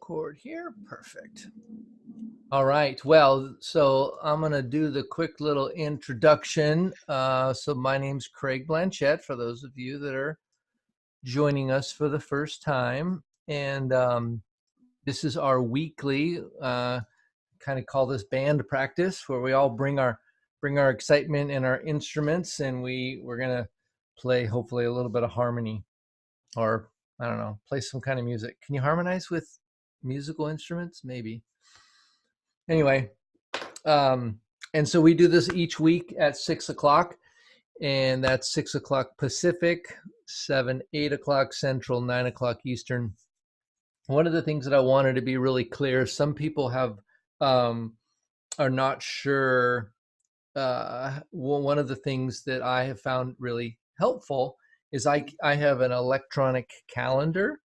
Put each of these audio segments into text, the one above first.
record here. Perfect. All right. Well, so I'm going to do the quick little introduction. So my name's Craig Blanchett, for those of you that are joining us for the first time. And this is our weekly, kind of call this band practice, where we all bring our excitement and our instruments, and we're going to play hopefully a little bit of harmony, or I don't know, play some kind of music. Can you harmonize with musical instruments? Maybe. Anyway, and so we do this each week at 6 o'clock, and that's 6 o'clock Pacific, 8 o'clock Central, 9 o'clock Eastern. One of the things that I wanted to be really clear, some people are not sure. One of the things that I have found really helpful is I have an electronic calendar,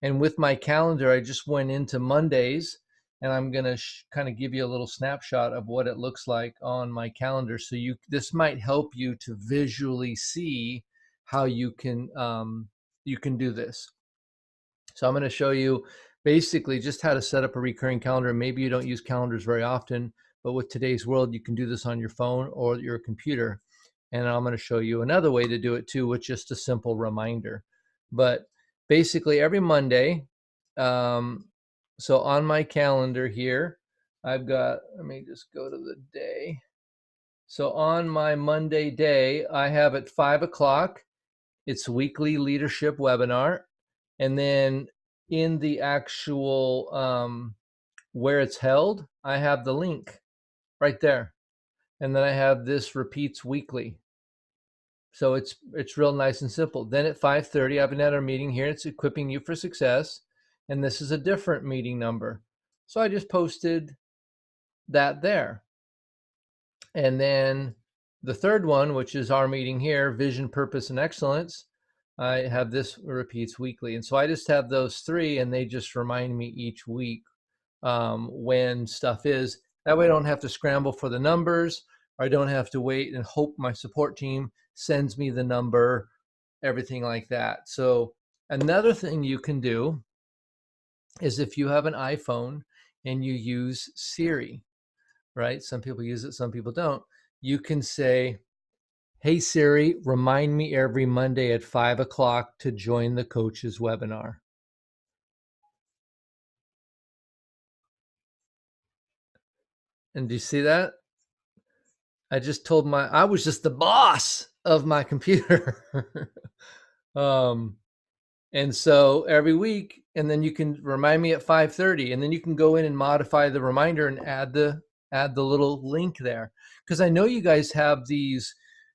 and with my calendar, I just went into Mondays, and I'm going to kind of give you a little snapshot of what it looks like on my calendar. So this might help you to visually see how you can do this. So I'm going to show you basically just how to set up a recurring calendar. Maybe you don't use calendars very often, but with today's world, you can do this on your phone or your computer. And I'm going to show you another way to do it too, with just a simple reminder. But basically every Monday, so on my calendar here, I've got, let me just go to the day. So on my Monday day, I have at 5 o'clock, it's weekly leadership webinar. And then in the actual, where it's held, I have the link right there. And then I have this repeats weekly. So it's real nice and simple. Then at 5:30, I have another meeting here. It's equipping you for success. And this is a different meeting number. So I just posted that there. And then the third one, which is our meeting here, Vision, Purpose, and Excellence, I have this repeats weekly. And so I just have those three, and they just remind me each week when stuff is. That way I don't have to scramble for the numbers, or I don't have to wait and hope my support team sends me the number, everything like that. So another thing you can do is if you have an iPhone and you use Siri, right? Some people use it, some people don't. You can say, "Hey Siri, remind me every Monday at 5 o'clock to join the coach's webinar." And do you see that? I just told I was just the boss of my computer. And so every week, and then you can remind me at 5:30, and then you can go in and modify the reminder and add the little link there. Because I know you guys have these,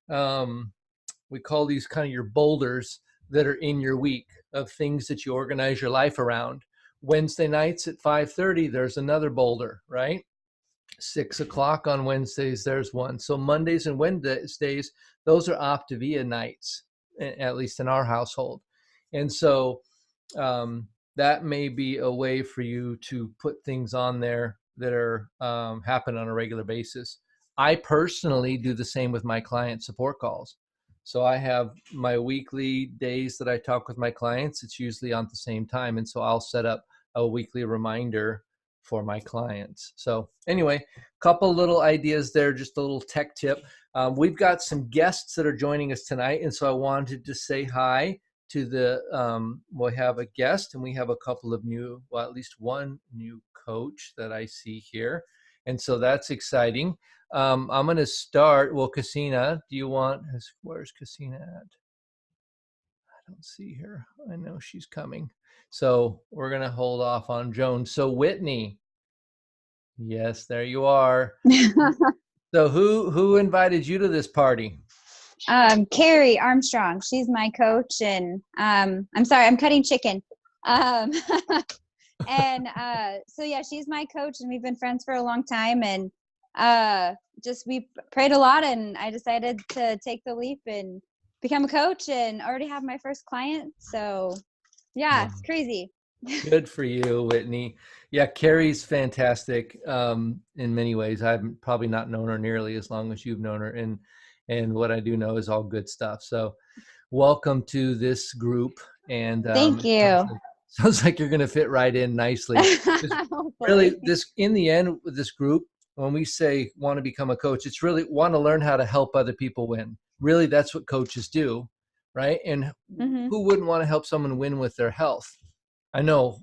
we call these kind of your boulders that are in your week of things that you organize your life around. Wednesday nights at 5:30, there's another boulder, right? 6 o'clock on Wednesdays, there's one. So Mondays and Wednesdays, those are Optavia nights, at least in our household. And so that may be a way for you to put things on there that are happen on a regular basis. I personally do the same with my client support calls. So I have my weekly days that I talk with my clients. It's usually on the same time. And so I'll set up a weekly reminder for my clients. So anyway, couple little ideas there, just a little tech tip. We've got some guests that are joining us tonight. And so I wanted to say hi to we have a guest, and we have a couple of new, well, at least one new coach that I see here. And so that's exciting. I'm going to start. Well, Cassina, where's Cassina at? I don't see her. I know she's coming. So we're going to hold off on Joan. So Whitney, yes, there you are. So who invited you to this party? Carrie Armstrong. She's my coach, and I'm sorry, I'm cutting chicken. And so yeah, she's my coach, and we've been friends for a long time, and we prayed a lot, and I decided to take the leap and become a coach, and already have my first client. So yeah, It's crazy. Good for you, Whitney. Yeah, Carrie's fantastic in many ways. I've probably not known her nearly as long as you've known her, and what I do know is all good stuff. So welcome to this group. And thank you. Sounds like you're going to fit right in nicely. Really, Hopefully. this in the end with this group, when we say want to become a coach, it's really want to learn how to help other people win. Really, that's what coaches do, right? And Hmm. who wouldn't want to help someone win with their health? I know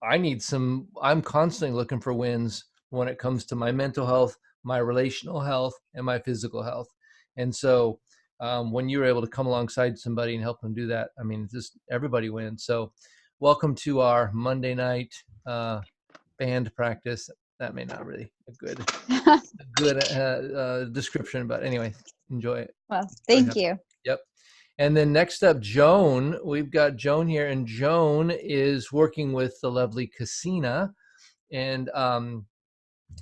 I'm constantly looking for wins when it comes to my mental health, my relational health, and my physical health. And so when you're able to come alongside somebody and help them do that, I mean, just everybody wins. So welcome to our Monday night band practice. That may not really a good description, but anyway, enjoy it. Well, Really thank happy. you. Yep. And then next up, Joan. We've got Joan here, and Joan is working with the lovely Casina. And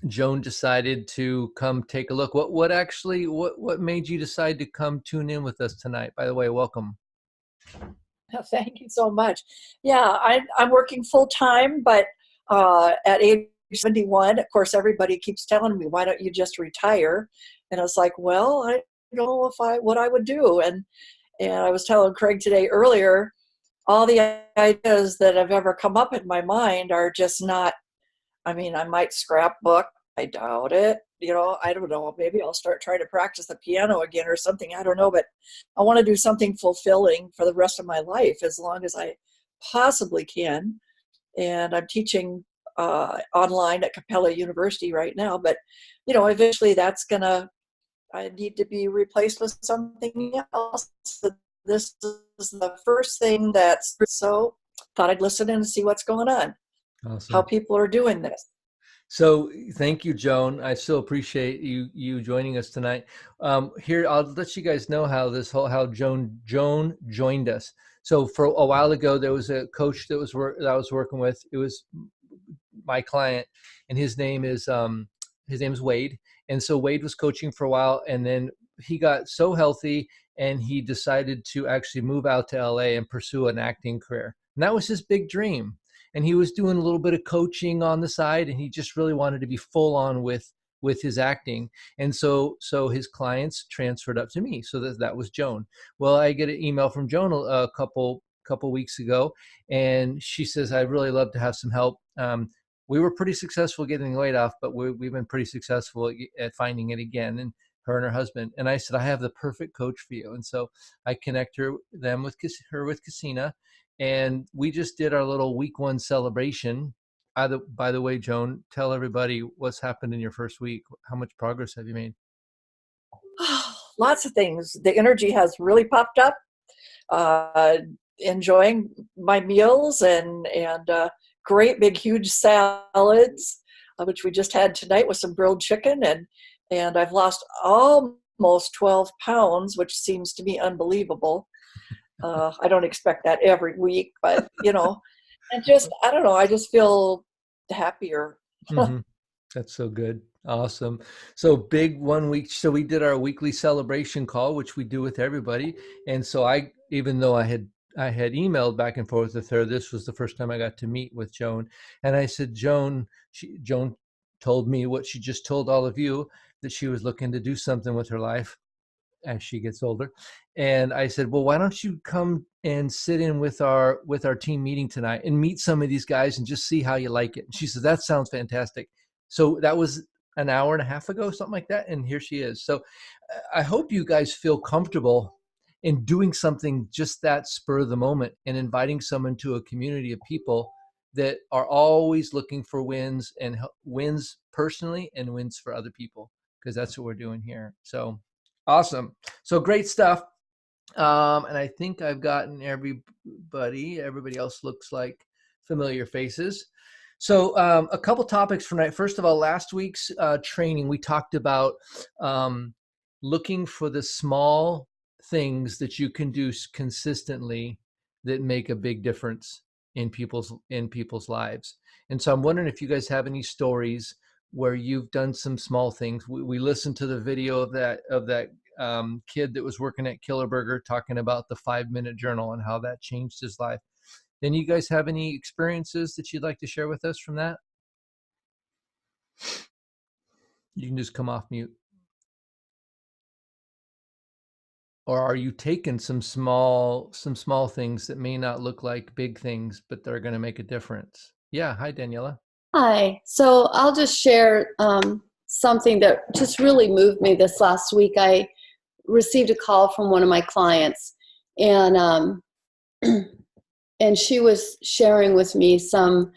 Joan decided to come take a look. What made you decide to come tune in with us tonight? By the way, welcome. Thank you so much. Yeah, I'm working full time, but at age 71, of course, everybody keeps telling me, "Why don't you just retire?" And I was like, "Well, I don't know if I what I would do." And I was telling Craig today earlier, all the ideas that have ever come up in my mind are just not. I mean, I might scrapbook. I doubt it. I don't know. Maybe I'll start trying to practice the piano again or something. I don't know. But I want to do something fulfilling for the rest of my life as long as I possibly can. And I'm teaching online at Capella University right now. But, eventually I need to be replaced with something else. So this is the first thing so thought I'd listen in and see what's going on, how Awesome. people are doing this. So thank you, Joan. I still appreciate you joining us tonight. Here, I'll let you guys know how Joan joined us. So for a while ago, there was a coach that I was working with. It was my client, and his name is Wade. And so Wade was coaching for a while, and then he got so healthy, and he decided to actually move out to LA and pursue an acting career. And that was his big dream. And he was doing a little bit of coaching on the side, and he just really wanted to be full on with his acting. And so his clients transferred up to me. So that was Joan. Well, I get an email from Joan a couple weeks ago, and she says, I'd really love to have some help. We were pretty successful getting laid off, but we've been pretty successful at finding it again. And her and her husband. And I said, I have the perfect coach for you. And so I connect her with Casina, and we just did our little week one celebration. By the way, Joan, tell everybody what's happened in your first week. How much progress have you made? Lots of things. The energy has really popped up. Uh, Enjoying my meals and great big huge salads, which we just had tonight with some grilled chicken, and I've lost almost 12 pounds, which seems to me unbelievable. I don't expect that every week, but and just I don't know. I just feel happier. Mm-hmm. That's so good. Awesome. So big 1 week. So we did our weekly celebration call, which we do with everybody. And so even though I had emailed back and forth with her, this was the first time I got to meet with Joan. And I said, Joan told me what she just told all of you, that she was looking to do something with her life as she gets older. And I said, well, why don't you come and sit in with our team meeting tonight and meet some of these guys and just see how you like it. And she said, that sounds fantastic. So that was an hour and a half ago, something like that. And here she is. So I hope you guys feel comfortable in doing something just that spur of the moment and inviting someone to a community of people that are always looking for wins, and wins personally and wins for other people, because that's what we're doing here. So awesome. So great stuff. And I think I've gotten everybody. Everybody else looks like familiar faces. So a couple topics for tonight. First of all, last week's training, we talked about looking for the small things that you can do consistently that make a big difference in people's lives. And so I'm wondering if you guys have any stories where you've done some small things. We listened to the video of that kid that was working at Killer Burger talking about the 5-minute journal and how that changed his life. Then you guys have any experiences that you'd like to share with us from that? You can just come off mute. or are you taking some small things that may not look like big things, but they're going to make a difference? Yeah. Hi, Daniela. Hi. So I'll just share something that just really moved me this last week. I received a call from one of my clients, and and she was sharing with me some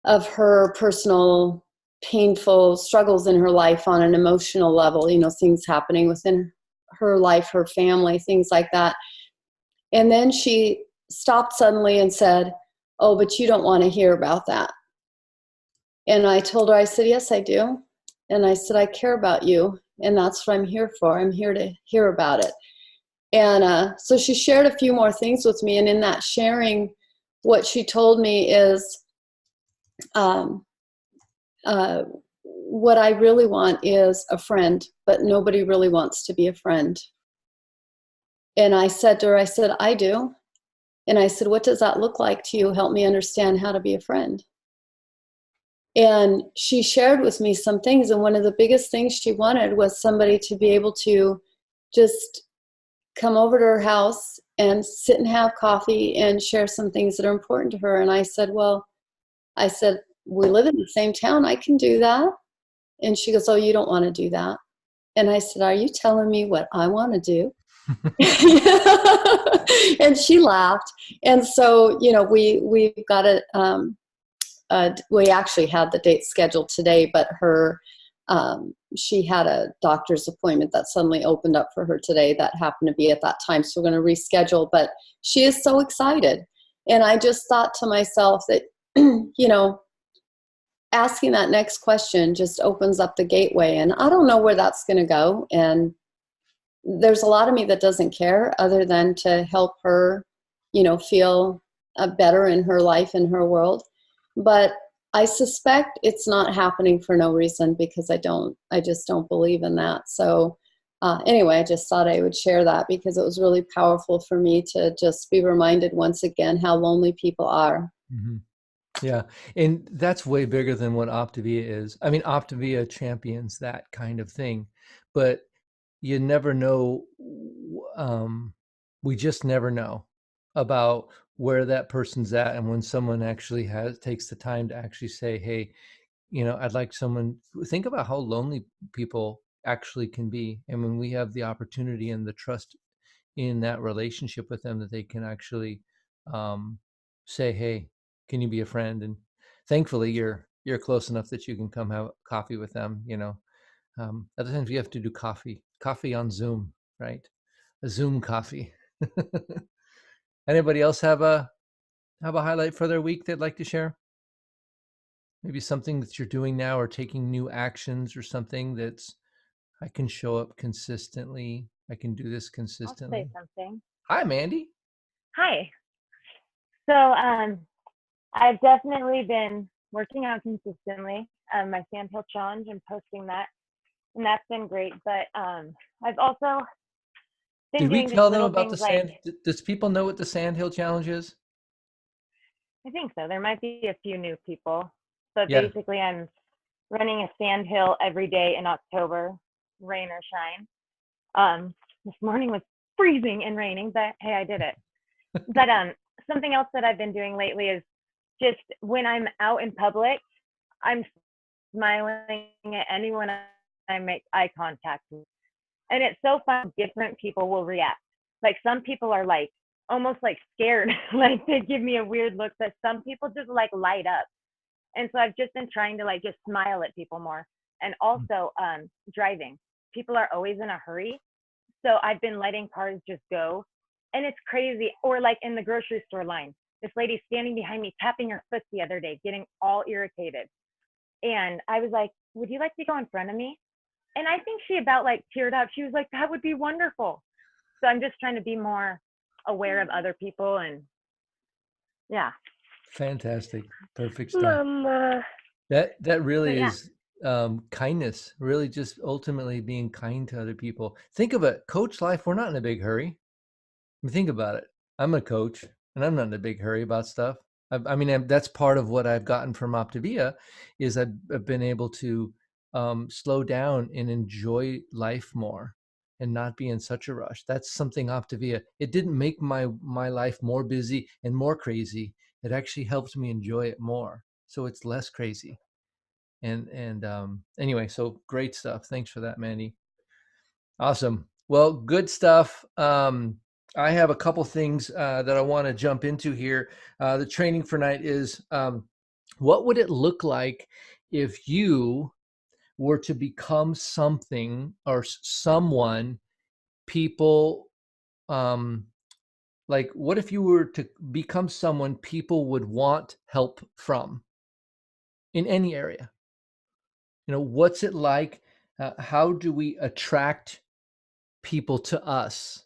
of her personal painful struggles in her life on an emotional level, things happening within her life, her family, things like that. And then she stopped suddenly and said, "Oh, but you don't want to hear about that." And I told her, I said, "Yes, I do." And I said, "I care about you, and that's what I'm here for. I'm here to hear about it." And so she shared a few more things with me. And in that sharing, what she told me is, um, what I really want is a friend, but nobody really wants to be a friend. And I said to her, I said, "I do." And I said, "What does that look like to you? Help me understand how to be a friend." And she shared with me some things. And one of the biggest things she wanted was somebody to be able to just come over to her house and sit and have coffee and share some things that are important to her. And I said, "Well," I said, "we live in the same town. I can do that." And she goes, "Oh, you don't want to do that." And I said, "Are you telling me what I want to do?" And she laughed. And so, we got it. We actually had the date scheduled today, but she had a doctor's appointment that suddenly opened up for her today that happened to be at that time. So we're going to reschedule, but she is so excited. And I just thought to myself that, asking that next question just opens up the gateway, and I don't know where that's going to go. And there's a lot of me that doesn't care other than to help her, feel better in her life, in her world. But I suspect it's not happening for no reason, because I just don't believe in that. So anyway, I just thought I would share that because it was really powerful for me to just be reminded once again how lonely people are. Mm-hmm. Yeah. And that's way bigger than what Optavia is. I mean, Optavia champions that kind of thing, but you never know. We just never know about where that person's at. And when someone actually takes the time to actually say, "Hey, I'd like someone," think about how lonely people actually can be. And when we have the opportunity and the trust in that relationship with them, that they can actually um, say, "Hey, can you be a friend?" And thankfully you're close enough that you can come have coffee with them. Other times we have to do coffee on Zoom, right? A Zoom coffee. Anybody else have a highlight for their week they'd like to share? Maybe something that you're doing now or taking new actions, or something that's, "I can show up consistently. I can do this I'll say consistently." something. Hi, Mandy. Hi. So I've definitely been working out consistently. My Sandhill Challenge and posting that, and that's been great. But I've also been Did we doing just tell them little about the things like, does people know what the Sandhill Challenge is? I think so. There might be a few new people, but Yeah. basically I'm running a sandhill every day in October, rain or shine. This morning was freezing and raining, but hey, I did it. But something else that I've been doing lately is just when I'm out in public, I'm smiling at anyone I make eye contact with. And it's so fun, different people will react. Like some people are like almost like scared, like they give me a weird look, but some people just like light up. And so I've just been trying to like just smile at people more. And also driving. People are always in a hurry. So I've been letting cars just go. And it's crazy. Or like in the grocery store line, this lady standing behind me, tapping her foot the other day, getting all irritated. And I was like, "Would you like to go in front of me?" And I think she about like teared up. She was like, "That would be wonderful." So I'm just trying to be more aware of other people. And yeah. Fantastic. Perfect stuff. That But really yeah. is kindness, really just ultimately being kind to other people. Think of it, coach life, we're not in a big hurry. I mean, think about it. I'm a coach and I'm not in a big hurry about stuff. I mean, that's part of what I've gotten from Optavia is I've been able to slow down and enjoy life more. and not be in such a rush. That's something Optavia. It didn't make my life more busy and more crazy. It actually helped me enjoy it more. So it's less crazy. And anyway, so great stuff. Thanks for that, Mandy. Awesome. Well, good stuff. I have a couple things that I want to jump into here. The training for night is what would it look like if you were to become something or someone people like what if you were to become someone people would want help from in any area? What's it like? How do we attract people to us?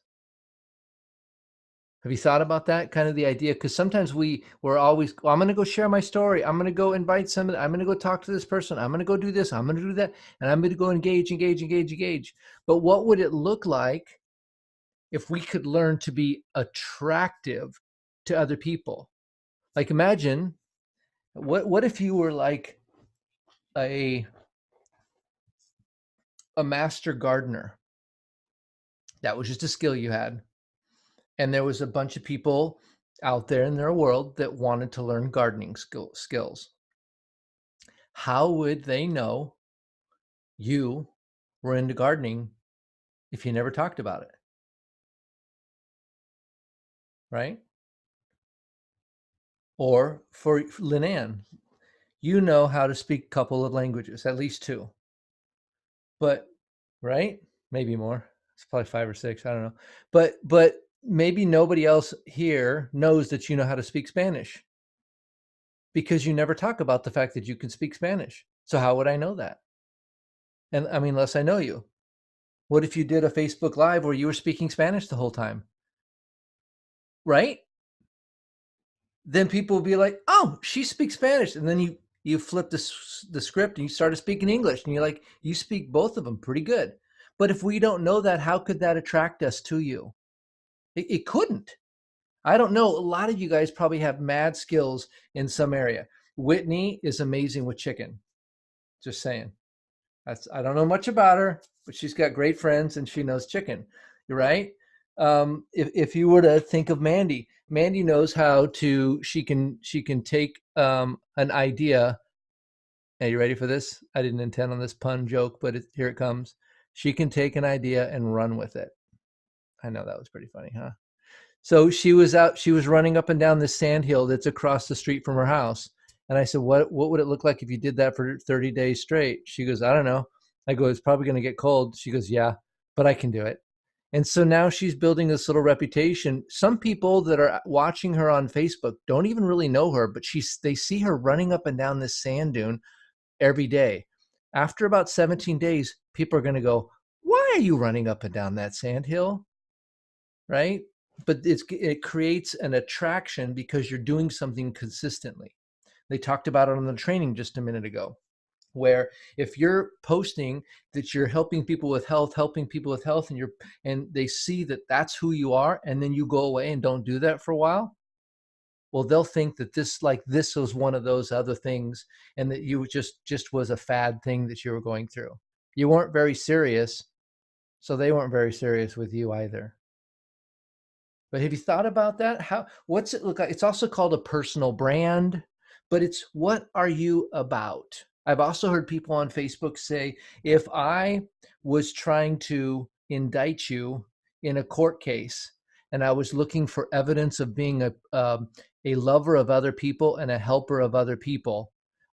Have you thought about that kind of the idea? Because sometimes we're always, I'm going to go share my story. I'm going to go invite somebody. I'm going to go talk to this person. I'm going to go do this. I'm going to do that. And I'm going to go engage. But what would it look like if we could learn to be attractive to other people? Like imagine, what if you were like a master gardener? That was just a skill you had. And there was a bunch of people out there in their world that wanted to learn gardening skills. How would they know you were into gardening if you never talked about it? Right? Or for Lynn, you know how to speak a couple of languages, at least 2. But, right? Maybe more. It's probably 5 or 6. I don't know. But maybe nobody else here knows that you know how to speak Spanish because you never talk about the fact that you can speak Spanish. So how would I know that? And I mean, unless I know you. What if you did a Facebook Live where you were speaking Spanish the whole time? Right? Then people will be like, oh, she speaks Spanish. And then you flip the script and you started speaking English. And you're like, you speak both of them pretty good. But if we don't know that, how could that attract us to you? It couldn't. I don't know. A lot of you guys probably have mad skills in some area. Whitney is amazing with chicken. Just saying. I don't know much about her, but she's got great friends and she knows chicken. You're right. If you were to think of Mandy knows how to. She can take an idea. Are you ready for this? I didn't intend on this pun joke, but here it comes. She can take an idea and run with it. I know that was pretty funny, huh? So she was running up and down this sand hill that's across the street from her house. And I said, what would it look like if you did that for 30 days straight? She goes, I don't know. I go, it's probably going to get cold. She goes, yeah, but I can do it. And so now she's building this little reputation. Some people that are watching her on Facebook don't even really know her, but they see her running up and down this sand dune every day. After about 17 days, people are going to go, why are you running up and down that sand hill? Right? But it creates an attraction because you're doing something consistently. They talked about it on the training just a minute ago, where if you're posting that you're helping people with health, and they see that that's who you are, and then you go away and don't do that for a while, well, they'll think that this was one of those other things, and that you just was a fad thing that you were going through. You weren't very serious, so they weren't very serious with you either. But have you thought about that? What's it look like? It's also called a personal brand, but it's what are you about? I've also heard people on Facebook say, if I was trying to indict you in a court case and I was looking for evidence of being a lover of other people and a helper of other people,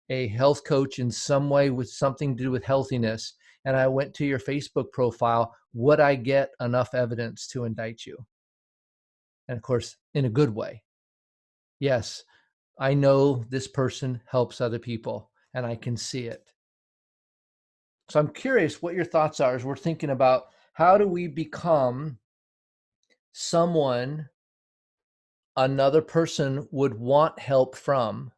a health coach in some way with something to do with healthiness, and I went to your Facebook profile, would I get enough evidence to indict you? And of course, in a good way. Yes, I know this person helps other people and I can see it. So I'm curious what your thoughts are as we're thinking about how do we become someone another person would want help from?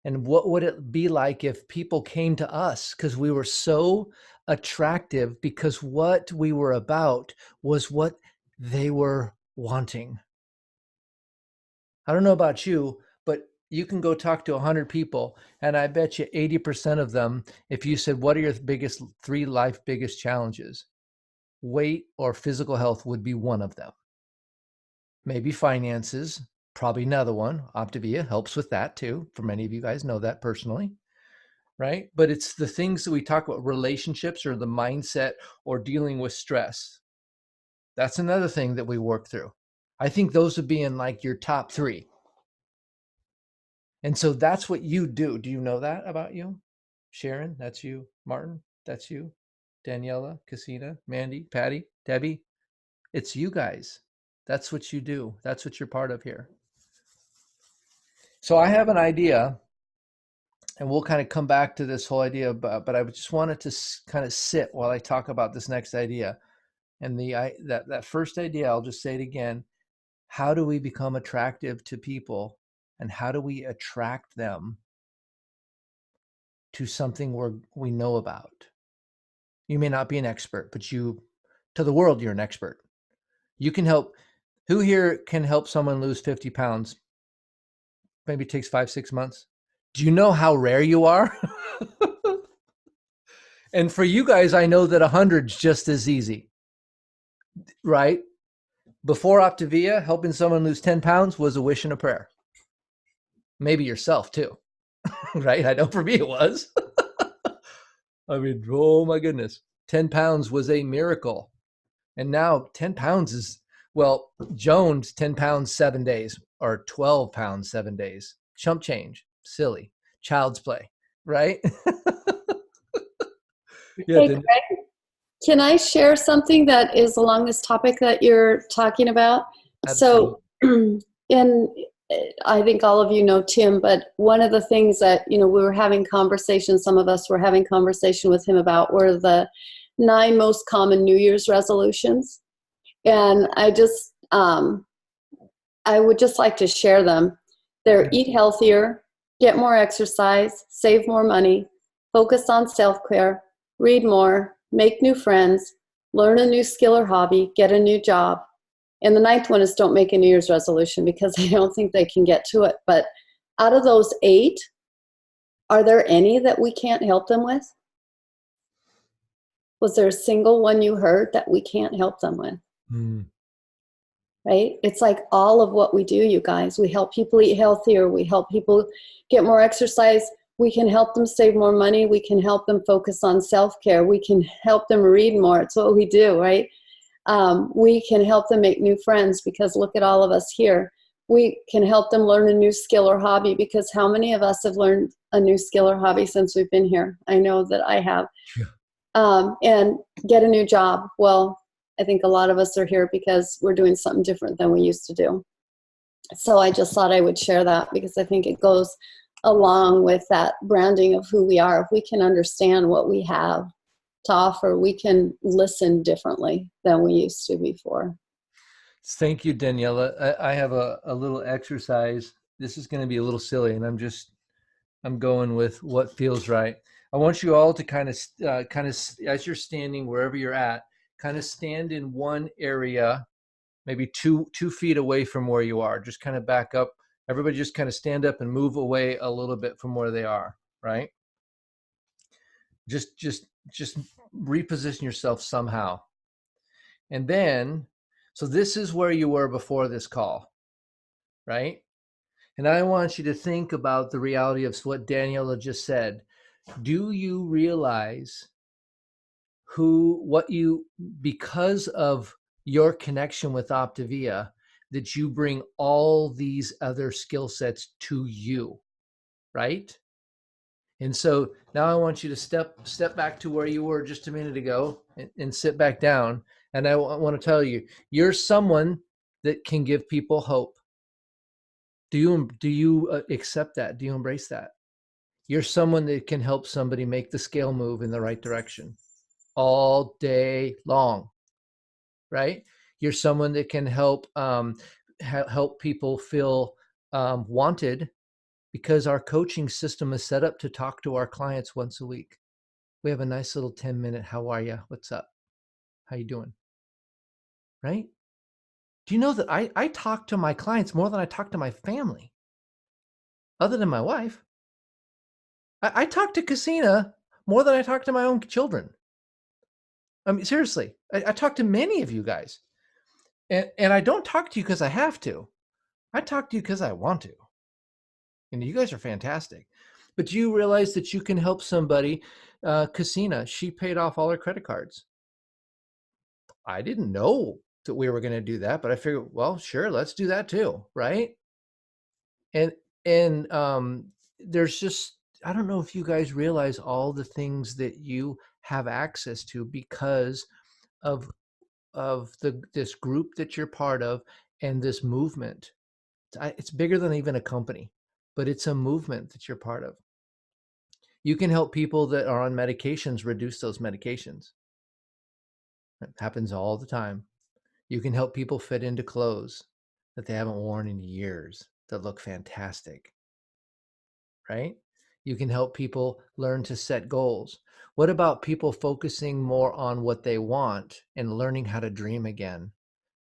And what would it be like if people came to us because we were so attractive because what we were about was what they were wanting? I don't know about you, but you can go talk to 100 people, and I bet you 80% of them, if you said, what are your 3 life biggest challenges? weight or physical health would be one of them. Maybe finances, probably another one. Optavia helps with that too. For many of you guys know that personally, right? But it's the things that we talk about, relationships or the mindset or dealing with stress. That's another thing that we work through. I think those would be in like your top 3. And so that's what you do. Do you know that about you? Sharon, that's you. Martin, that's you. Daniela, Casina, Mandy, Patty, Debbie, it's you guys. That's what you do. That's what you're part of here. So I have an idea, and we'll kind of come back to this whole idea, but I just wanted to kind of sit while I talk about this next idea. And that first idea, I'll just say it again. How do we become attractive to people, and how do we attract them to something we know about? You may not be an expert, but to the world, you're an expert. You can help. Who here can help someone lose 50 pounds? Maybe it takes 5-6 months. Do you know how rare you are? And for you guys, I know that 100's just as easy, right? Before Optavia, helping someone lose 10 pounds was a wish and a prayer. Maybe yourself too, right? I know for me it was. I mean, oh my goodness. 10 pounds was a miracle. And now 10 pounds is, well, Jones, 10 pounds, 7 days, or 12 pounds, 7 days. Chump change, silly, child's play, right? Yeah. Hey, Craig, can I share something that is along this topic that you're talking about? Absolutely. So, I think all of you know Tim, but one of the things that, we were having conversations, some of us were having conversation with him about were the 9 most common New Year's resolutions. And I would just like to share them. They're eat healthier, get more exercise, save more money, focus on self-care, read more, make new friends, learn a new skill or hobby, get a new job. And the 9th one is don't make a New Year's resolution, because I don't think they can get to it. But out of those 8, are there any that we can't help them with? Was there a single one you heard that we can't help them with? Right? It's like all of what we do, you guys. We help people eat healthier. We help people get more exercise. We can help them save more money. We can help them focus on self-care. We can help them read more. It's what we do, right? We can help them make new friends, because look at all of us here. We can help them learn a new skill or hobby, because how many of us have learned a new skill or hobby since we've been here? I know that I have. Yeah. And get a new job. Well, I think a lot of us are here because we're doing something different than we used to do. So I just thought I would share that, because I think it goes along with that branding of who we are. If we can understand what we have to offer, we can listen differently than we used to before. Thank you, Daniela. I have a little exercise. This is going to be a little silly, and I'm going with what feels right. I want you all to kind of, as you're standing wherever you're at, kind of stand in one area, maybe two feet away from where you are. Just kind of back up. Everybody just kind of stand up and move away a little bit from where they are, right? Just reposition yourself somehow. And then, so this is where you were before this call, right? And I want you to think about the reality of what Daniela just said. Do you realize because of your connection with Optavia, that you bring all these other skill sets to you, right? And so now I want you to step back to where you were just a minute ago and sit back down. And I want to tell you, you're someone that can give people hope. Do you accept that? Do you embrace that? You're someone that can help somebody make the scale move in the right direction all day long, right? You're someone that can help people feel wanted, because our coaching system is set up to talk to our clients once a week. We have a nice little 10-minute, how are you? What's up? How you doing? Right? Do you know that I talk to my clients more than I talk to my family, other than my wife? I talk to Casina more than I talk to my own children. I mean, seriously, I talk to many of you guys, and I don't talk to you because I have to. I talk to you because I want to. And you guys are fantastic. But you realize that you can help somebody. Casina, she paid off all her credit cards. I didn't know that we were going to do that, but I figured, well, sure, let's do that too, right? And there's just, I don't know if you guys realize all the things that you have access to because of this group that you're part of and this movement. It's bigger than even a company, but it's a movement that you're part of. You can help people that are on medications reduce those medications. It happens all the time. You can help people fit into clothes that they haven't worn in years that look fantastic, right? You can help people learn to set goals. What about people focusing more on what they want and learning how to dream again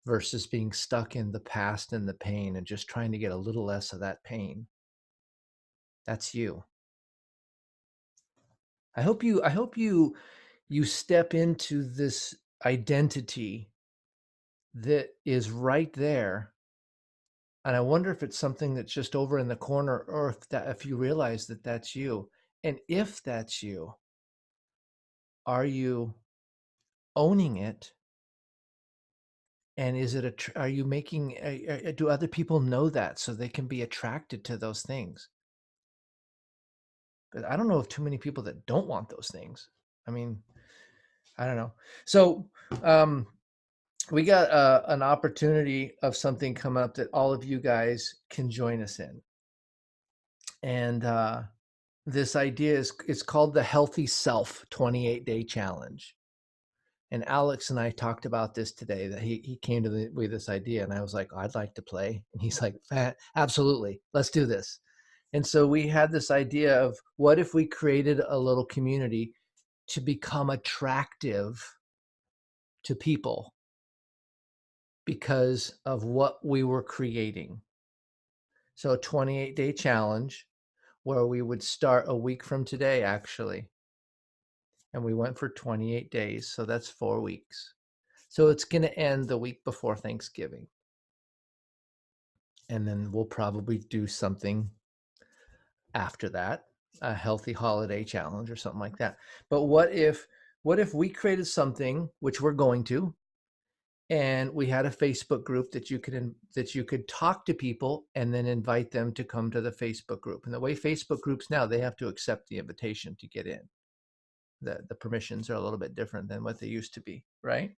versus being stuck in the past and the pain and just trying to get a little less of that pain? That's you. I hope you step into this identity that is right there. And I wonder if it's something that's just over in the corner, or if you realize that that's you. And if that's you, are you owning it? And is it are you making, do other people know that so they can be attracted to those things? Because I don't know of too many people that don't want those things. I mean, I don't know. So, we got an opportunity of something come up that all of you guys can join us in. And this idea is, it's called the Healthy Self 28-Day Challenge. And Alex and I talked about this today, that he came to with this idea, and I was like, I'd like to play. And he's like, absolutely, let's do this. And so we had this idea of, what if we created a little community to become attractive to people because of what we were creating. So a 28-day challenge where we would start a week from today, actually. And we went for 28 days. So that's 4 weeks. So it's going to end the week before Thanksgiving. And then we'll probably do something after that, a healthy holiday challenge or something like that. But what if we created something, which we're going to, and we had a Facebook group that you could talk to people and then invite them to come to the Facebook group. And the way Facebook groups now, they have to accept the invitation to get in. The permissions are a little bit different than what they used to be, right?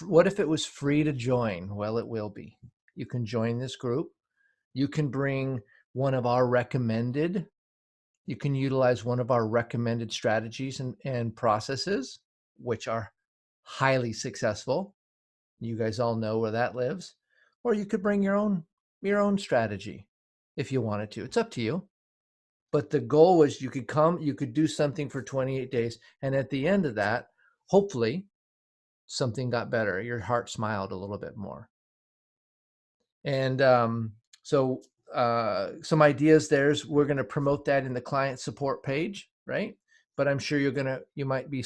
What if it was free to join? Well, it will be. You can join this group. You can bring one of our recommended. You can utilize one of our recommended strategies and processes, which are highly successful. You guys all know where that lives. Or you could bring your own strategy if you wanted to. It's up to you. But the goal was, you could come, you could do something for 28 days. And at the end of that, hopefully something got better. Your heart smiled a little bit more. And so some ideas there's, we're going to promote that in the client support page, right? But I'm sure you might be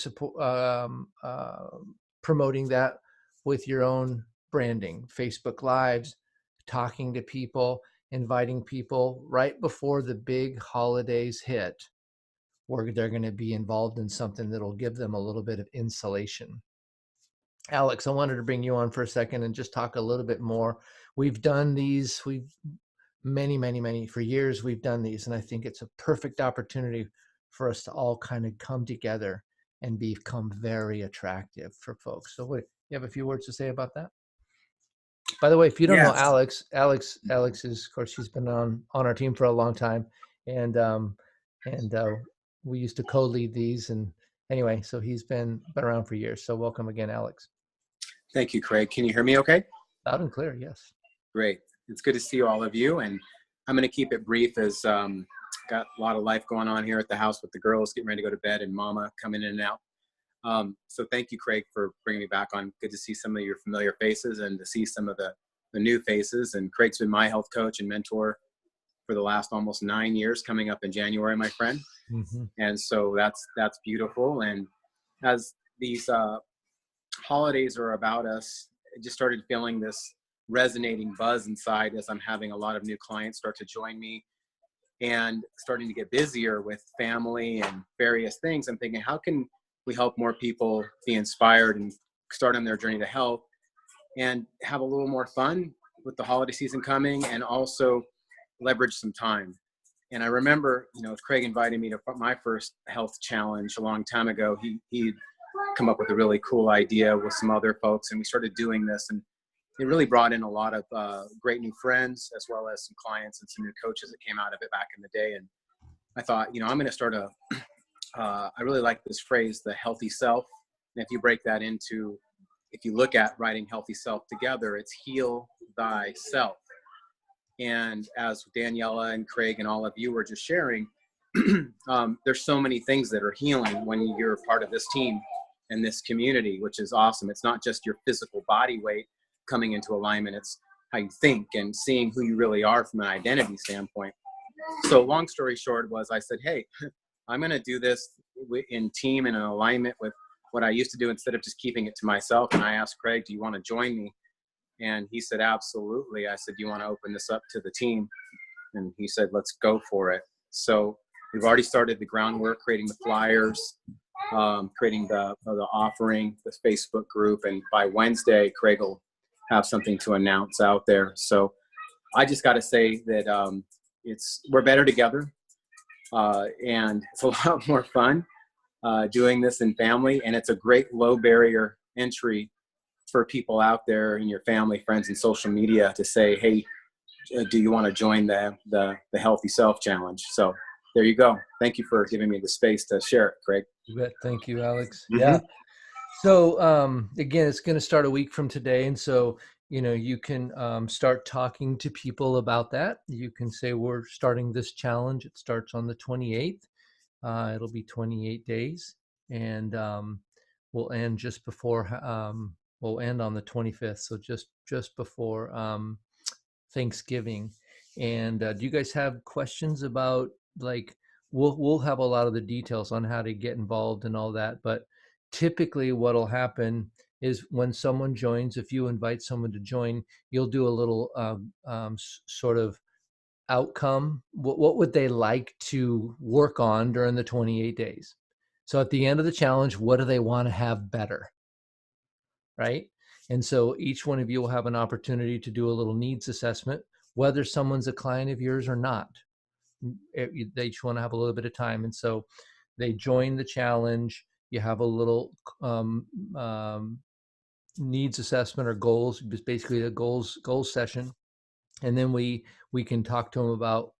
promoting that with your own branding, Facebook Lives, talking to people, inviting people right before the big holidays hit, where they're going to be involved in something that'll give them a little bit of insulation. Alex, I wanted to bring you on for a second and just talk a little bit more. We've done these, many, for years we've done these, and I think it's a perfect opportunity for us to all kind of come together and become very attractive for folks. So what, you have a few words to say about that? By the way, if you don't know Yes. Alex is, of course, she's been on our team for a long time, and we used to co-lead these, and anyway, so he's been around for years. So welcome again, Alex. Thank you, Craig. Can you hear me okay? Loud and clear, yes. Great. It's good to see all of you, and I'm going to keep it brief, as got a lot of life going on here at the house with the girls getting ready to go to bed and mama coming in and out. So thank you, Craig, for bringing me back on. Good to see some of your familiar faces and to see some of the new faces. And Craig's been my health coach and mentor for the last almost 9 years, coming up in January, my friend. Mm-hmm. And so that's beautiful. And as these holidays are about us, I just started feeling this resonating buzz inside as I'm having a lot of new clients start to join me and starting to get busier with family and various things. I'm thinking, how can we help more people be inspired and start on their journey to health and have a little more fun with the holiday season coming, and also leverage some time. And I remember, Craig invited me to my first health challenge a long time ago. He'd come up with a really cool idea with some other folks, and we started doing this, and it really brought in a lot of great new friends, as well as some clients and some new coaches that came out of it back in the day. And I thought, I'm going to start I really like this phrase, the healthy self. And if you break that into, if you look at writing healthy self together, it's heal thyself. And as Daniela and Craig and all of you were just sharing, there's so many things that are healing when you're part of this team and this community, which is awesome. It's not just your physical body weight coming into alignment. It's how you think and seeing who you really are from an identity standpoint. So long story short was, I said, hey, I'm going to do this in team and in alignment with what I used to do instead of just keeping it to myself. And I asked Craig, do you want to join me? And he said, absolutely. I said, do you want to open this up to the team? And he said, let's go for it. So we've already started the groundwork, creating the flyers, creating the offering, the Facebook group. And by Wednesday, Craig will have something to announce out there. So I just got to say that we're better together, and it's a lot more fun doing this in family. And it's a great low barrier entry for people out there in your family, friends, and social media to say, hey, do you want to join the Healthy Self Challenge? So there you go. Thank you for giving me the space to share it, Craig. You bet. Thank you, Alex. Mm-hmm. Yeah. So again, it's going to start a week from today. And so, you can start talking to people about that. You can say, we're starting this challenge. It starts on the 28th. It'll be 28 days. And we'll end just before, we'll end on the 25th. So just before Thanksgiving. And do you guys have questions about, like, we'll have a lot of the details on how to get involved and all that, but typically what'll happen is when someone joins, if you invite someone to join, you'll do a little sort of outcome. What would they like to work on during the 28 days? So at the end of the challenge, what do they want to have better? Right? And so each one of you will have an opportunity to do a little needs assessment, whether someone's a client of yours or not. They each want to have a little bit of time. And so they join the challenge. You have a little needs assessment or goals, basically a goals session. And then we can talk to them about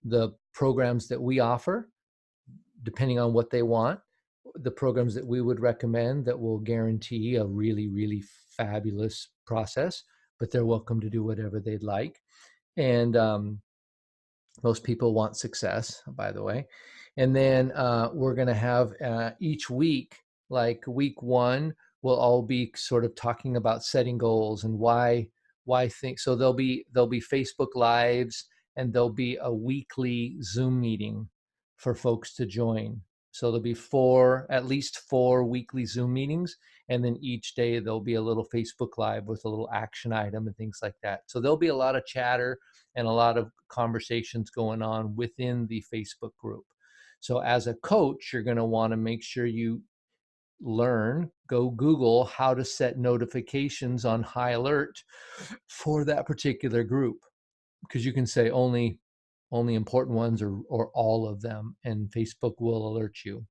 the programs that we offer, depending on what they want, the programs that we would recommend that will guarantee a really, really fabulous process, but they're welcome to do whatever they'd like. And most people want success, by the way. And then we're going to have each week, like week 1, we'll all be sort of talking about setting goals and why so there'll be Facebook Lives, and there'll be a weekly Zoom meeting for folks to join. So there'll be at least 4 weekly Zoom meetings, and then each day there'll be a little Facebook Live with a little action item and things like that. So there'll be a lot of chatter and a lot of conversations going on within the Facebook group. So as a coach, you're going to want to make sure you go Google how to set notifications on high alert for that particular group, because you can say only important ones or all of them, and Facebook will alert you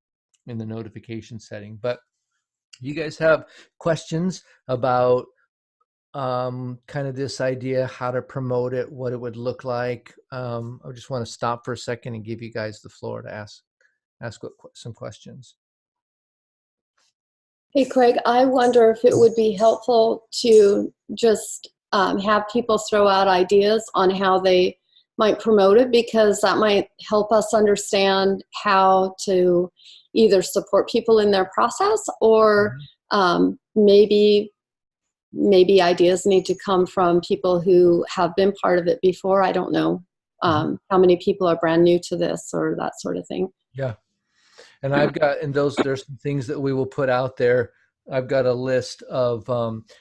in the notification setting. But you guys have questions about kind of this idea, how to promote it, what it would look like? I just want to stop for a second and give you guys the floor to ask some questions. Hey, Craig, I wonder if it would be helpful to just have people throw out ideas on how they might promote it, because that might help us understand how to either support people in their process, or maybe ideas need to come from people who have been part of it before. I don't know how many people are brand new to this or that sort of thing. Yeah. And I've got, and there's some things that we will put out there. I've got a list of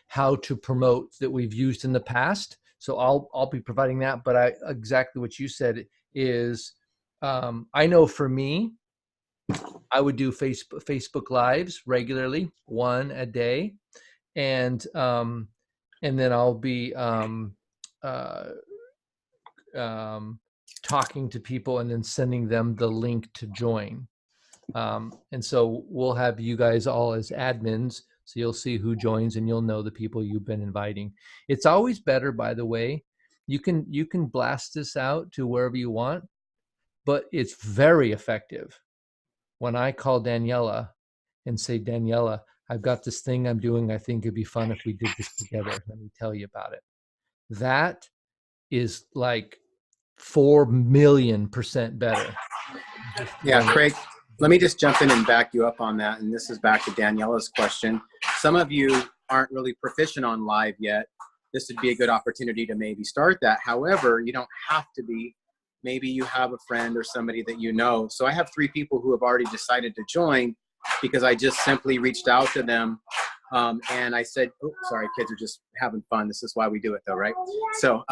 how to promote that we've used in the past. So I'll be providing that. But exactly what you said is, I know for me, I would do Facebook Lives regularly, one a day, and then I'll be talking to people and then sending them the link to join. And so we'll have you guys all as admins, so you'll see who joins and you'll know the people you've been inviting. It's always better, by the way. You can blast this out to wherever you want, but it's very effective when I call Daniela and say, Daniela, I've got this thing I'm doing. I think it'd be fun if we did this together. Let me tell you about it. That is like 4,000,000% better. Yeah, Craig, let me just jump in and back you up on that. And this is back to Daniela's question. Some of you aren't really proficient on live yet. This would be a good opportunity to maybe start that. However, you don't have to be. Maybe you have a friend or somebody that you know. So I have 3 people who have already decided to join because I just simply reached out to them. And I said, oh, sorry, kids are just having fun. This is why we do it though, right? So,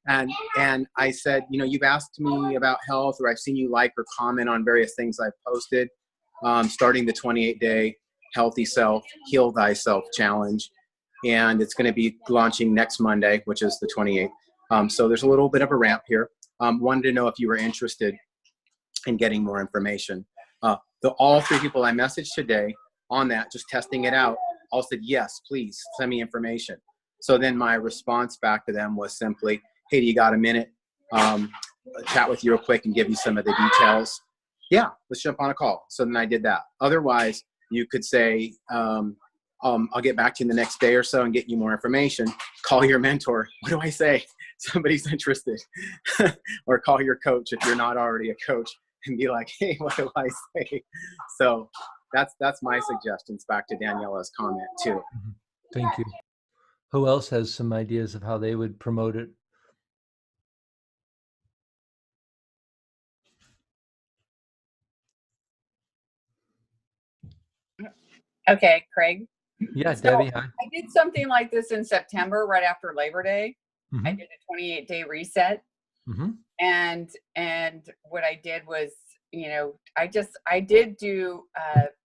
and I said, you know, you've asked me about health, or I've seen you like or comment on various things I've posted, starting the 28-day Healthy Self, Heal Thyself challenge. And it's going to be launching next Monday, which is the 28th. So there's a little bit of a ramp here. Wanted to know if you were interested in getting more information. All 3 people I messaged today on that, just testing it out, all said, yes, please send me information. So then my response back to them was simply, hey, do you got a minute? Chat with you real quick and give you some of the details. Yeah, let's jump on a call. So then I did that. Otherwise, you could say, I'll get back to you in the next day or so and get you more information. Call your mentor. What do I say? Somebody's interested. Or call your coach if you're not already a coach and be like, hey, what do I say? So that's my suggestions back to Daniela's comment too. Thank you. Who else has some ideas of how they would promote it? Okay, Craig. Yeah, So Debbie, hi. I did something like this in September, right after Labor Day. Mm-hmm. I did a 28-day reset. Mm-hmm. And what I did was, you know, I did do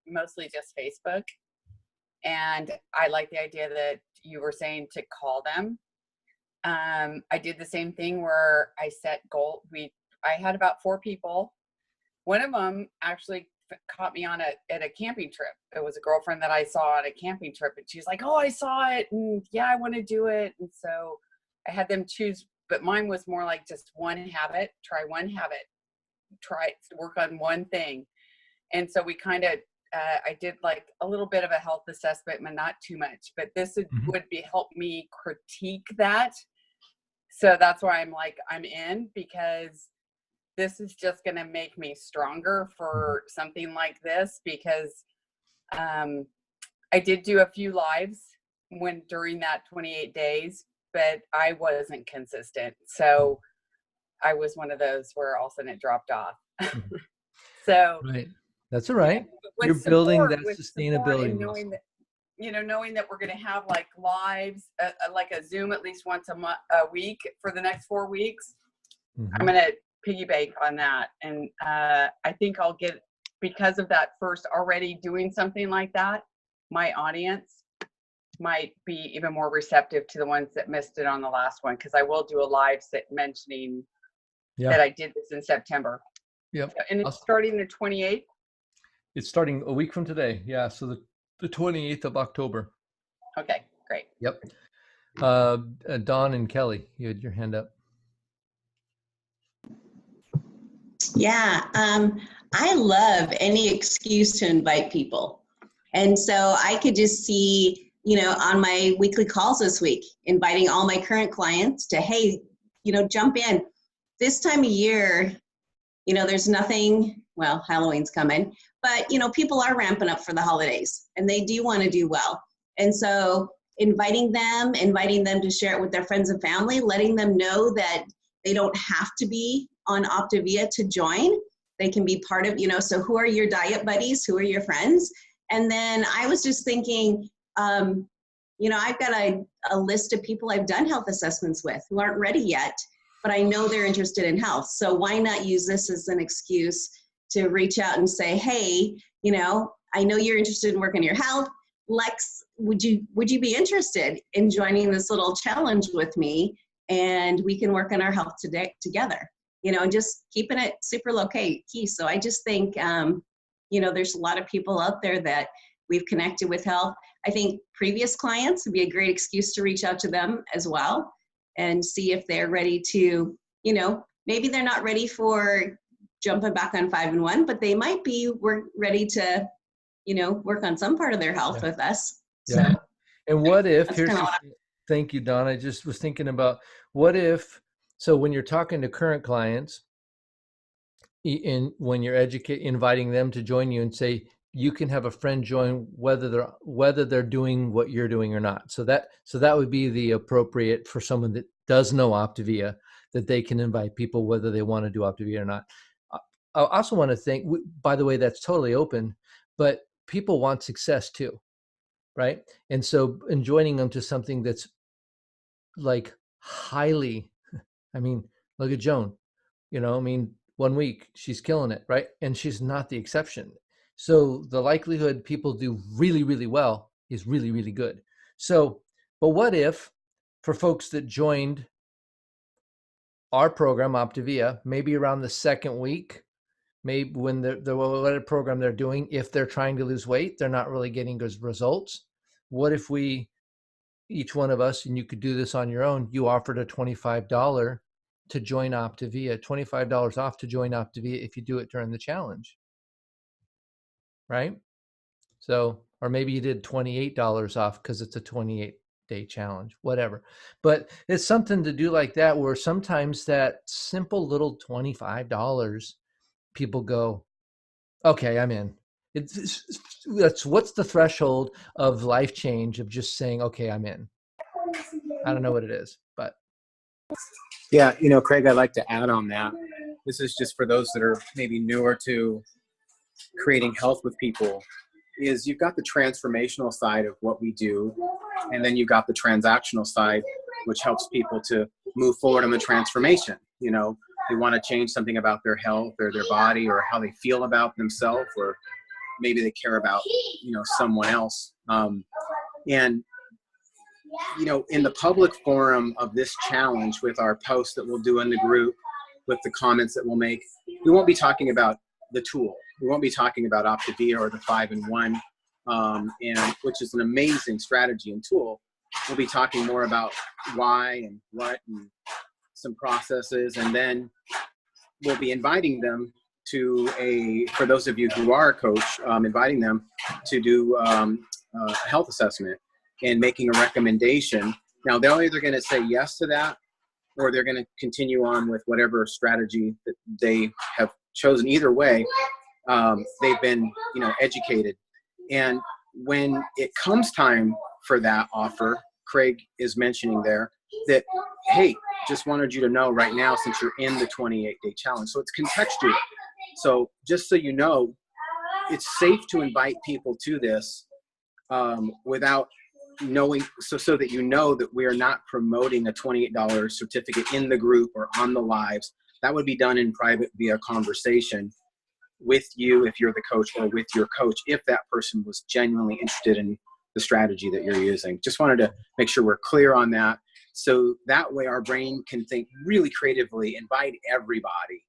mostly just Facebook. And I like the idea that you were saying to call them. I did the same thing where I set goal. I had about 4 people. One of them actually caught me at a camping trip. It was a girlfriend that I saw at a camping trip, and she's like, oh, I saw it, and yeah, I want to do it. And so I had them choose, but mine was more like just one habit, try work on one thing. And so we kind of, I did like a little bit of a health assessment, but not too much, but this would help me critique that. So that's why I'm like, I'm in, because this is just going to make me stronger for something like this, because I did do a few lives during that 28 days, but I wasn't consistent. So I was one of those where all of a sudden it dropped off. So right. That's all right. With You're building that with sustainability and knowing that, you know, knowing that we're going to have like lives, like a Zoom at least once a week for the next 4 weeks. I'm going to piggyback on that. And I think I'll get, because of that first already doing something like that, my audience might be even more receptive to the ones that missed it on the last one, because I will do a live mentioning that I did this in September. Yep. And it's starting the 28th. It's starting a week from today. Yeah. So the 28th of October. Okay, great. Yep. Dawn and Kelly, you had your hand up. Yeah, I love any excuse to invite people. And so I could just see, you know, on my weekly calls this week, inviting all my current clients to, hey, you know, jump in. This time of year, you know, there's nothing, well, Halloween's coming, but, you know, people are ramping up for the holidays and they do want to do well. And so inviting them to share it with their friends and family, letting them know that they don't have to be on Optavia to join, they can be part of, so who are your diet buddies? Who are your friends? And then I was just thinking, I've got a list of people I've done health assessments with who aren't ready yet, but I know they're interested in health. So why not use this as an excuse to reach out and say, hey, I know you're interested in working your health. Lex, would you be interested in joining this little challenge with me? And we can work on our health together, and just keeping it super low key. So I just think, there's a lot of people out there that we've connected with health. I think previous clients would be a great excuse to reach out to them as well and see if they're ready to, maybe they're not ready for jumping back on 5-in-1, but they might be ready to, work on some part of their health with us. Yeah. So and what if, that's thank you, Don. I just was thinking about what if, so when you're talking to current clients, when you're inviting them to join you and say, you can have a friend join whether they're doing what you're doing or not. So that would be the appropriate for someone that does know Optavia, that they can invite people whether they want to do Optavia or not. I also want to think, by the way, that's totally open, but people want success too, right? And so in joining them to something that's like highly, look at Joan, 1 week she's killing it, right? And she's not the exception. So the likelihood people do really, really well is really, really good. So, but what if for folks that joined our program, Optavia, maybe around the second week, maybe when the whatever program they're doing, if they're trying to lose weight, they're not really getting good results. What if each one of us, and you could do this on your own, you offered a $25 to join Optavia, $25 off to join Optavia if you do it during the challenge. Right? So, or maybe you did $28 off because it's a 28-day challenge, whatever. But it's something to do like that, where sometimes that simple little $25, people go, okay, I'm in. What's the threshold of life change of just saying, okay, I'm in? I don't know what it is, but. Yeah, Craig, I'd like to add on that. This is just for those that are maybe newer to creating health with people, is you've got the transformational side of what we do, and then you've got the transactional side, which helps people to move forward on the transformation. They want to change something about their health or their body or how they feel about themselves, or maybe they care about, someone else. And in the public forum of this challenge, with our posts that we'll do in the group, with the comments that we'll make, we won't be talking about the tool. We won't be talking about Optavia or the 5-in-1, and which is an amazing strategy and tool. We'll be talking more about why and what and some processes, and then we'll be inviting them to for those of you who are a coach, inviting them to do a health assessment and making a recommendation. Now, they're either going to say yes to that, or they're going to continue on with whatever strategy that they have chosen. Either way, they've been, educated. And when it comes time for that offer, Craig is mentioning there that, hey, just wanted you to know right now, since you're in the 28-day challenge. So it's contextual. So just so you know, it's safe to invite people to this without knowing, so that you know that we are not promoting a $28 certificate in the group or on the lives. That would be done in private via conversation with you if you're the coach, or with your coach if that person was genuinely interested in the strategy that you're using. Just wanted to make sure we're clear on that, so that way our brain can think really creatively, invite everybody,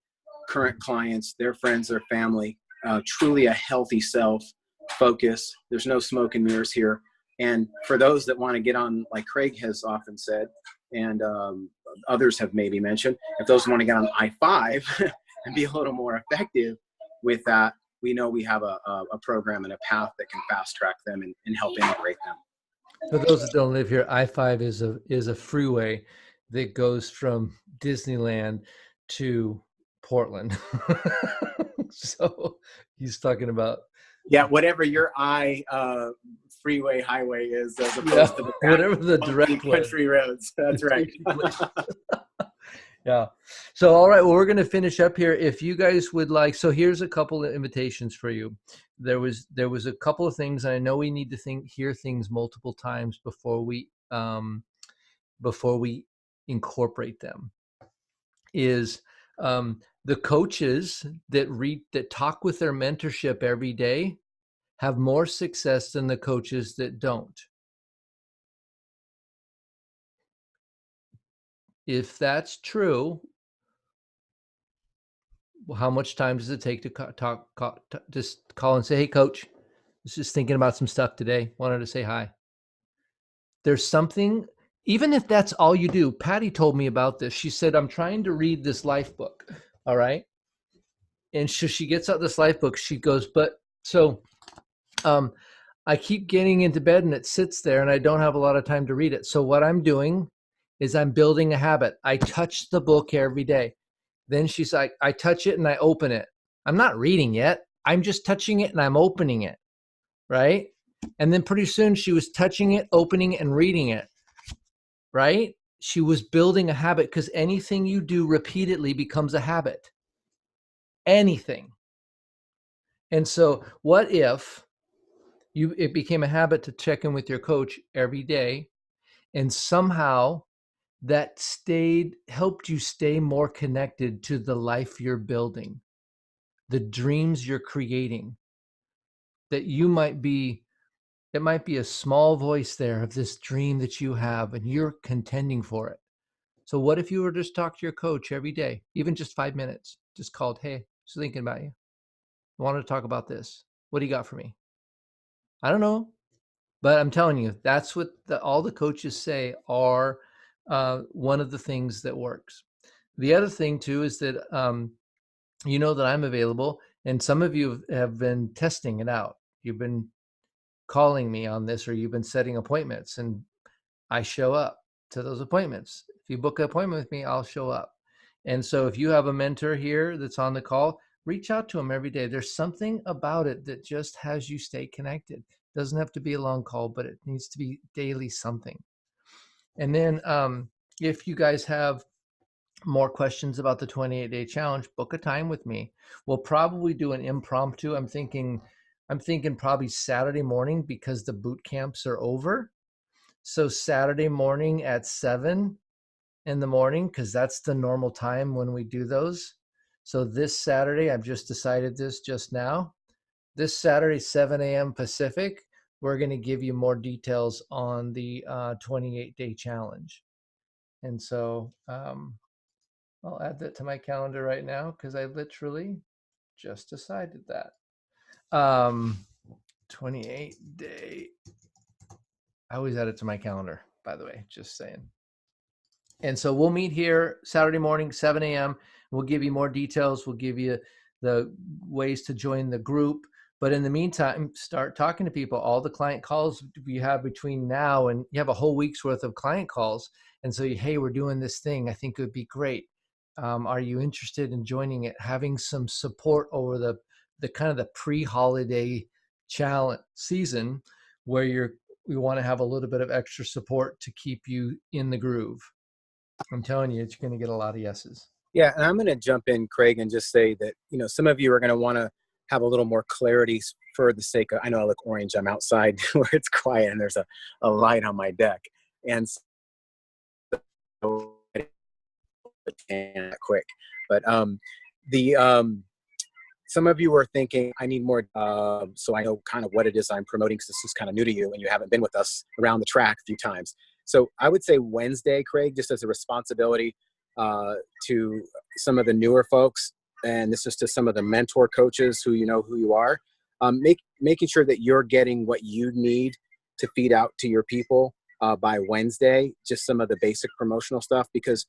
current clients, their friends, their family, truly a healthy self focus. There's no smoke and mirrors here. And for those that want to get on, like Craig has often said, and others have maybe mentioned, if those want to get on I-5 and be a little more effective with that, we know we have a program and a path that can fast track them and help integrate them. For those that don't live here, I-5 is a freeway that goes from Disneyland to Portland. So he's talking about, yeah, whatever your freeway highway is, as opposed to whatever the direct country roads. That's right. Yeah. So, all right. Well, we're going to finish up here. If you guys would like, so here's a couple of invitations for you. There was a couple of things, and I know we need to hear things multiple times before we incorporate them. Is the coaches that talk with their mentorship every day have more success than the coaches that don't. If that's true, how much time does it take to just call and say, hey, coach, I was just thinking about some stuff today. Wanted to say hi. There's something, even if that's all you do. Patty told me about this. She said, I'm trying to read this life book. All right. And so she gets out this life book. She goes, I keep getting into bed and it sits there and I don't have a lot of time to read it. So what I'm doing is I'm building a habit. I touch the book every day. Then she's like, I touch it and I open it. I'm not reading yet. I'm just touching it and I'm opening it. Right. And then pretty soon she was touching it, opening it, and reading it. Right. She was building a habit, because anything you do repeatedly becomes a habit. Anything. And so what if it became a habit to check in with your coach every day, and somehow that helped you stay more connected to the life you're building, the dreams you're creating, that it might be a small voice there of this dream that you have and you're contending for it. So what if you were just talk to your coach every day, even just 5 minutes, just called, hey, just thinking about you. I wanted to talk about this. What do you got for me? I don't know, but I'm telling you, that's what all the coaches say are one of the things that works. The other thing too is that you know that I'm available, and some of you have been testing it out. You've been calling me on this, or you've been setting appointments, and I show up to those appointments. If you book an appointment with me, I'll show up. And so if you have a mentor here that's on the call, reach out to them every day. There's something about it that just has you stay connected. It doesn't have to be a long call, but it needs to be daily something. And then if you guys have more questions about the 28-day challenge, book a time with me. We'll probably do an impromptu. I'm thinking probably Saturday morning, because the boot camps are over. So Saturday morning at 7 in the morning, because that's the normal time when we do those. So this Saturday, I've just decided this just now. This Saturday, 7 a.m. Pacific, we're going to give you more details on the 28-day challenge. And so I'll add that to my calendar right now, because I literally just decided that. 28-day. I always add it to my calendar, by the way, just saying. And so we'll meet here Saturday morning, 7 a.m. We'll give you more details. We'll give you the ways to join the group. But in the meantime, start talking to people. All the client calls we have between now and you have a whole week's worth of client calls. And so, hey, we're doing this thing. I think it would be great. Are you interested in joining it? Having some support over the kind of the pre-holiday challenge season, where we want to have a little bit of extra support to keep you in the groove. I'm telling you, it's going to get a lot of yeses. Yeah, and I'm going to jump in, Craig, and just say that, some of you are going to want to have a little more clarity for the sake of, I know I look orange, I'm outside where it's quiet and there's a light on my deck. And so, quick, but some of you are thinking, I need more, so I know kind of what it is I'm promoting, because this is kind of new to you and you haven't been with us around the track a few times. So I would say Wednesday, Craig, just as a responsibility to some of the newer folks, and this is to some of the mentor coaches who you know who you are, making sure that you're getting what you need to feed out to your people by Wednesday, just some of the basic promotional stuff, because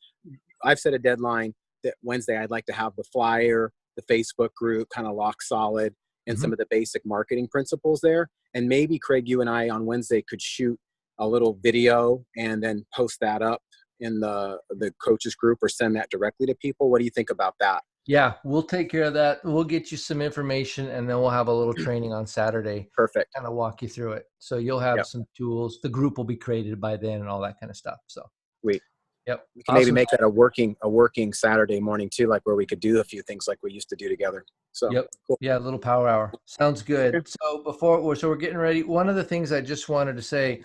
I've set a deadline that Wednesday I'd like to have the flyer, the Facebook group kind of lock solid, and some of the basic marketing principles there. And maybe, Craig, you and I on Wednesday could shoot a little video and then post that up in the coaches group, or send that directly to people. What do you think about that? Yeah, we'll take care of that. We'll get you some information, and then we'll have a little training on Saturday. Perfect. Kind of walk you through it. So you'll have some tools. The group will be created by then and all that kind of stuff. So sweet. Yep. We can maybe Awesome. make that a working Saturday morning too, like where we could do a few things like we used to do together. So Yep. cool. Yeah, a little power hour. Sounds good. Okay. So we're getting ready. One of the things I just wanted to say,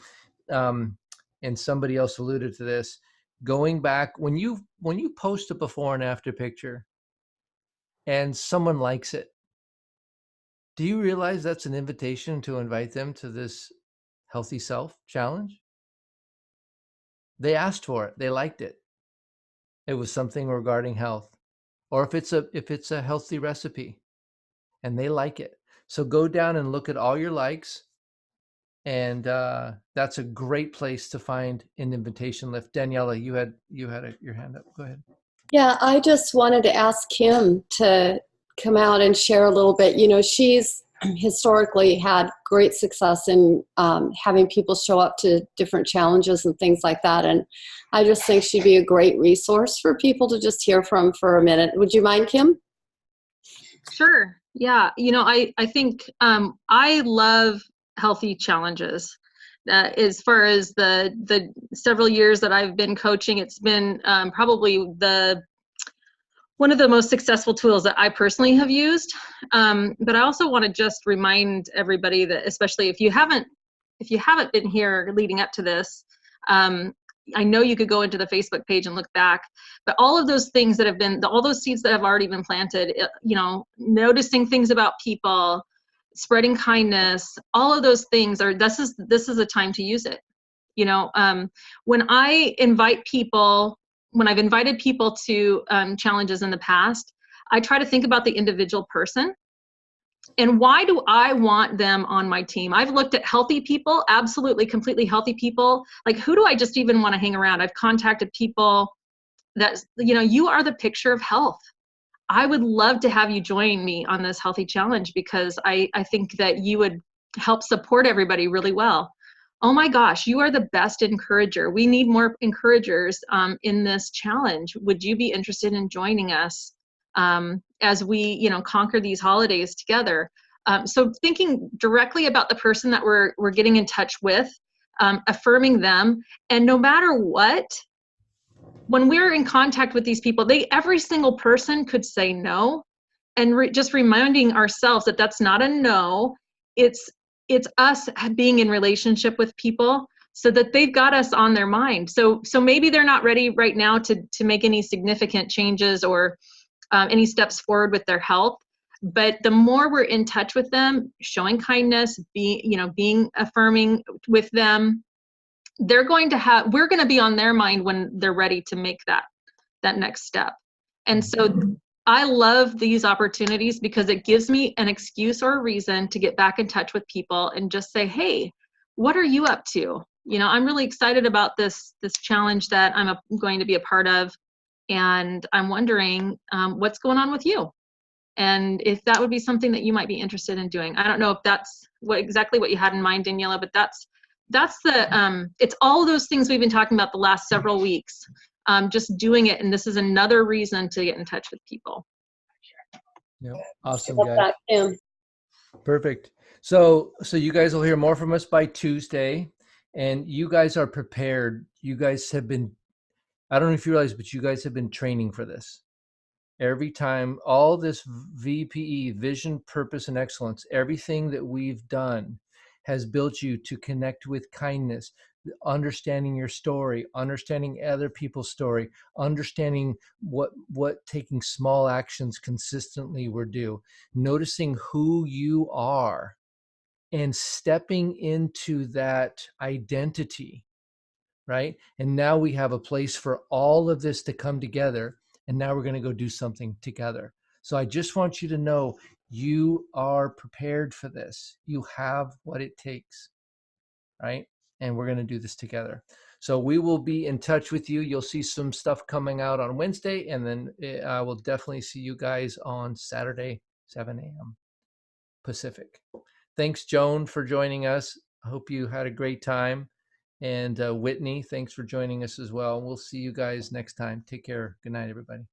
and somebody else alluded to this, going back when you post a before and after picture and someone likes it, do you realize that's an invitation to invite them to this Healthy Self Challenge? They asked for it. They liked it. It was something regarding health, or if it's a healthy recipe and they like it. So go down and look at all your likes, and that's a great place to find an invitation list. Daniela, you had your hand up. Go ahead. Yeah, I just wanted to ask Kim to come out and share a little bit. You know, she's historically had great success in having people show up to different challenges and things like that. And I just think she'd be a great resource for people to just hear from for a minute. Would you mind, Kim? Sure. Yeah. You know, I think I love healthy challenges. As far as the several years that I've been coaching, it's been probably one of the most successful tools that I personally have used. But I also want to just remind everybody that, especially if you haven't been here leading up to this, I know you could go into the Facebook page and look back, but all of those things that have been, all those seeds that have already been planted, you know, noticing things about people, spreading kindness, all of those things this is a time to use it. You know, when I've invited people to challenges in the past, I try to think about the individual person and why do I want them on my team? I've looked at healthy people, absolutely completely healthy people. Like, who do I just even want to hang around? I've contacted people that, you know, you are the picture of health. I would love to have you join me on this healthy challenge because I think that you would help support everybody really well. Oh my gosh, you are the best encourager. We need more encouragers in this challenge. Would you be interested in joining us as we, you know, conquer these holidays together? So thinking directly about the person that we're getting in touch with, affirming them, and no matter what, when we're in contact with these people, every single person could say no, and just reminding ourselves that that's not a no. It's us being in relationship with people so that they've got us on their mind. So maybe they're not ready right now to make any significant changes or any steps forward with their health. But the more we're in touch with them, showing kindness, being affirming with them, we're going to be on their mind when they're ready to make that next step. And so I love these opportunities because it gives me an excuse or a reason to get back in touch with people and just say, hey, what are you up to? You know, I'm really excited about this challenge that I'm going to be a part of. And I'm wondering what's going on with you. And if that would be something that you might be interested in doing. I don't know if that's exactly what you had in mind, Daniela, but that's it's all those things we've been talking about the last several weeks. Just doing it, and this is another reason to get in touch with people. Yep. Awesome, guys. Yeah. Perfect. So you guys will hear more from us by Tuesday, and you guys are prepared. You guys have been, I don't know if you realize, but you guys have been training for this. Every time, all this VPE, vision, purpose, and excellence, everything that we've done has built you to connect with kindness, understanding your story, understanding other people's story, understanding what taking small actions consistently will do, noticing who you are and stepping into that identity, right? And now we have a place for all of this to come together, and now we're going to go do something together. So I just want you to know you are prepared for this. You have what it takes, right? And we're going to do this together. So we will be in touch with you. You'll see some stuff coming out on Wednesday, and then I will definitely see you guys on Saturday, 7 a.m. Pacific. Thanks, Joan, for joining us. I hope you had a great time. And Whitney, thanks for joining us as well. We'll see you guys next time. Take care. Good night, everybody.